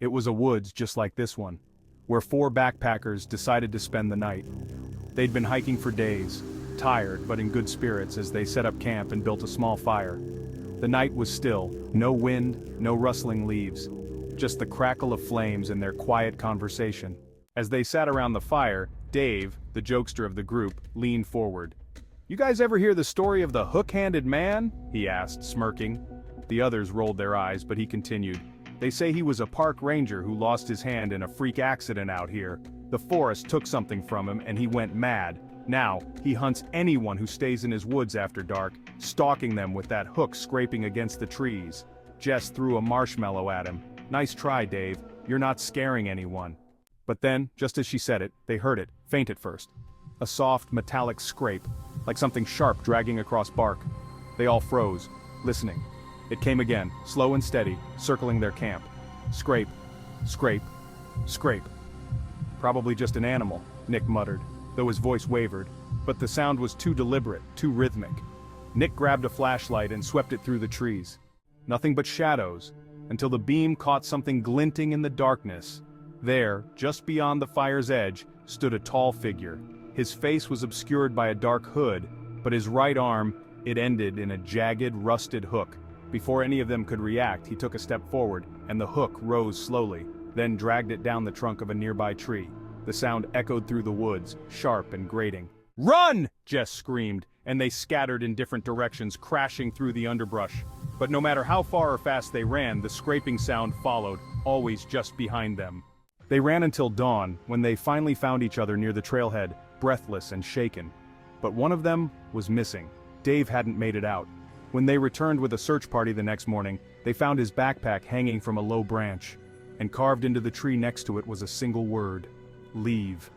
It was a woods just like this one, where four backpackers decided to spend the night. They'd been hiking for days, tired but in good spirits as they set up camp and built a small fire. The night was still, no wind, no rustling leaves, just the crackle of flames and their quiet conversation. As they sat around the fire, Dave, the jokester of the group, leaned forward. "You guys ever hear the story of the hook-handed man?" he asked, smirking. The others rolled their eyes, but he continued. "They say he was a park ranger who lost his hand in a freak accident out here. The forest took something from him and he went mad. Now, he hunts anyone who stays in his woods after dark, stalking them with that hook scraping against the trees." Jess threw a marshmallow at him. "Nice try, Dave. You're not scaring anyone." But then, just as she said it, they heard it, faint at first. A soft, metallic scrape, like something sharp dragging across bark. They all froze, listening. It came again, slow and steady, circling their camp. Scrape, scrape, scrape. "Probably just an animal," Nick muttered, though his voice wavered, but the sound was too deliberate, too rhythmic. Nick grabbed a flashlight and swept it through the trees. Nothing but shadows, until the beam caught something glinting in the darkness. There, just beyond the fire's edge, stood a tall figure. His face was obscured by a dark hood, but his right arm, it ended in a jagged, rusted hook. Before any of them could react, he took a step forward, and the hook rose slowly, then dragged it down the trunk of a nearby tree. The sound echoed through the woods, sharp and grating. "Run!" Jess screamed, and they scattered in different directions, crashing through the underbrush. But no matter how far or fast they ran, the scraping sound followed, always just behind them. They ran until dawn, when they finally found each other near the trailhead, breathless and shaken. But one of them was missing. Dave hadn't made it out. When they returned with a search party the next morning, they found his backpack hanging from a low branch. And carved into the tree next to it was a single word: leave.